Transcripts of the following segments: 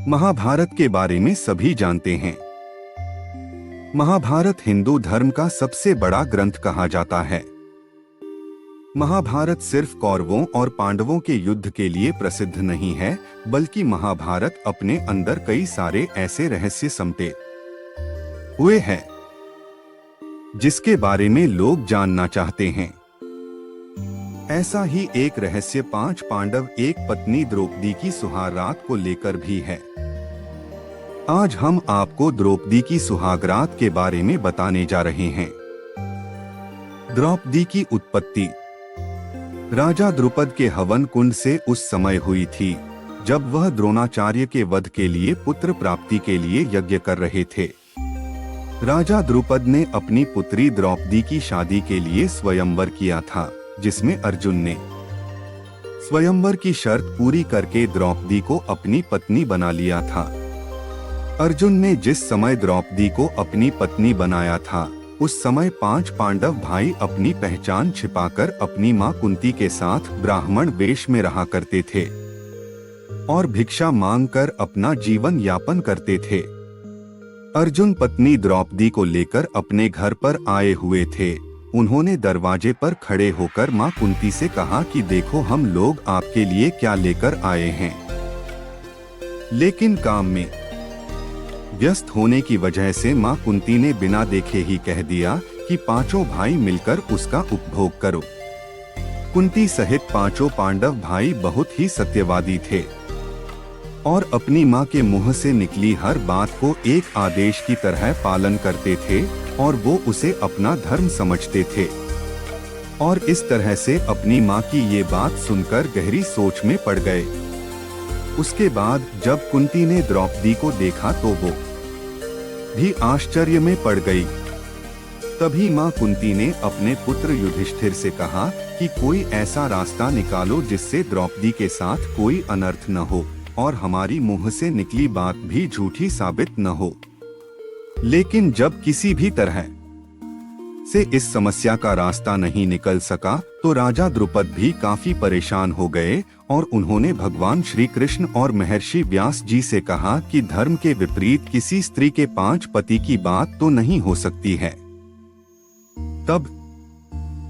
महाभारत के बारे में सभी जानते हैं। महाभारत हिंदू धर्म का सबसे बड़ा ग्रंथ कहा जाता है। महाभारत सिर्फ कौरवों और पांडवों के युद्ध के लिए प्रसिद्ध नहीं है, बल्कि महाभारत अपने अंदर कई सारे ऐसे रहस्य समेटे हुए हैं जिसके बारे में लोग जानना चाहते हैं। ऐसा ही एक रहस्य 5 पांडव एक पत्नी द्रौपदी की सुहागरात को लेकर भी है। आज हम आपको द्रौपदी की सुहागरात के बारे में बताने जा रहे हैं। द्रौपदी की उत्पत्ति राजा द्रुपद के हवन कुंड से उस समय हुई थी जब वह द्रोणाचार्य के वध के लिए पुत्र प्राप्ति के लिए यज्ञ कर रहे थे। राजा द्रुपद ने अपनी पुत्री द्रौपदी की शादी के लिए स्वयंवर किया था, जिसमें अर्जुन ने स्वयंवर की शर्त पूरी करके द्रौपदी को अपनी पत्नी बना लिया था। अर्जुन ने जिस समय द्रौपदी को अपनी पत्नी बनाया था, उस समय 5 पांडव भाई अपनी पहचान छिपाकर अपनी मां कुंती के साथ ब्राह्मण वेश में रहा करते थे और भिक्षा मांगकर अपना जीवन यापन करते थे। अर्जुन पत्नी द्रौपदी को लेकर अपने घर पर आए हुए थे। उन्होंने दरवाजे पर खड़े होकर मां कुंती से कहा कि देखो हम लोग आपके लिए क्या लेकर आए हैं। लेकिन काम में व्यस्त होने की वजह से मां कुंती ने बिना देखे ही कह दिया कि 5 भाई मिलकर उसका उपभोग करो। कुंती सहित 5 पांडव भाई बहुत ही सत्यवादी थे और अपनी मां के मुंह से निकली हर बात को एक आदेश की तरह पालन करते थे और वो उसे अपना धर्म समझते थे। और इस तरह से अपनी मां की ये बात सुनकर गहरी सोच में पड़ गए। उसके बाद जब कुंती ने द्रौपदी को देखा तो वो भी आश्चर्य में पड़ गई। तभी मां कुंती ने अपने पुत्र युधिष्ठिर से कहा कि कोई ऐसा रास्ता निकालो जिससे द्रौपदी के साथ कोई अनर्थ न हो और हमारी मुंह से निकली बात भी झूठी साबित न हो। लेकिन जब किसी भी तरह से इस समस्या का रास्ता नहीं निकल सका तो राजा द्रुपद भी काफी परेशान हो गए और उन्होंने भगवान श्री कृष्ण और महर्षि व्यास जी से कहा कि धर्म के विपरीत किसी स्त्री के 5 पति की बात तो नहीं हो सकती है। तब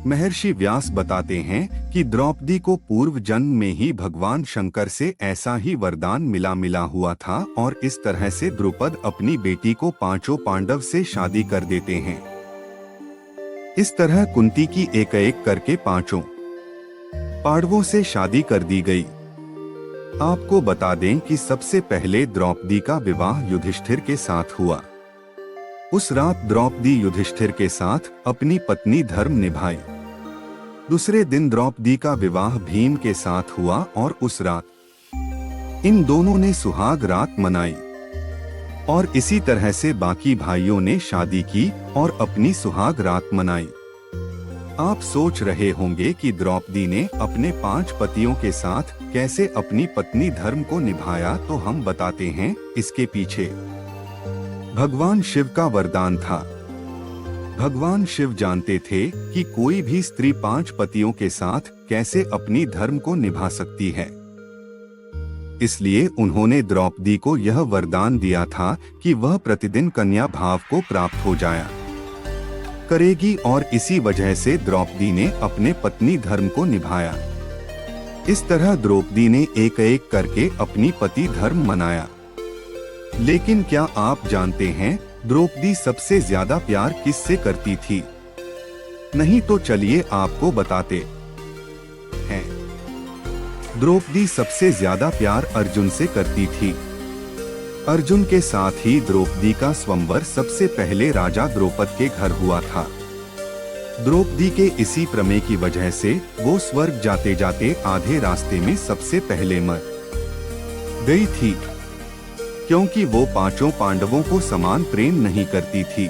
महर्षि व्यास बताते हैं कि द्रौपदी को पूर्व जन्म में ही भगवान शंकर से ऐसा ही वरदान मिला हुआ था और इस तरह से द्रुपद अपनी बेटी को 5 पांडव से शादी कर देते हैं। इस तरह कुंती की एक करके 5 पांडवों से शादी कर दी गई। आपको बता दें कि सबसे पहले द्रौपदी का विवाह युधिष्ठिर के साथ हुआ। उस रात द्रौपदी युधिष्ठिर के साथ अपनी पत्नी धर्म निभाई। दूसरे दिन द्रौपदी का विवाह भीम के साथ हुआ और उस रात इन दोनों ने सुहाग रात मनाई और इसी तरह से बाकी भाइयों ने शादी की और अपनी सुहाग रात मनाई। आप सोच रहे होंगे कि द्रौपदी ने अपने 5 पतियों के साथ कैसे अपनी पत्नी धर्म को निभाया, तो हम बताते हैं। इसके पीछे भगवान शिव का वरदान था। भगवान शिव जानते थे कि कोई भी स्त्री 5 पतियों के साथ कैसे अपनी धर्म को निभा सकती है। इसलिए उन्होंने द्रौपदी को यह वरदान दिया था कि वह प्रतिदिन कन्या भाव को प्राप्त हो जाया करेगी और इसी वजह से द्रौपदी ने अपने पत्नी धर्म को निभाया। इस तरह द्रौपदी ने एक करके अपनी पति धर्म मनाया। लेकिन क्या आप जानते हैं द्रौपदी सबसे ज्यादा प्यार किससे करती थी? नहीं तो चलिए आपको बताते हैं। द्रौपदी सबसे ज्यादा प्यार अर्जुन से करती थी। अर्जुन के साथ ही द्रौपदी का स्वयंवर सबसे पहले राजा द्रुपद के घर हुआ था। द्रौपदी के इसी प्रमेय की वजह से वो स्वर्ग जाते जाते आधे रास्ते में सबसे पहले मर गई थी, क्योंकि वो 5 पांडवों को समान प्रेम नहीं करती थी।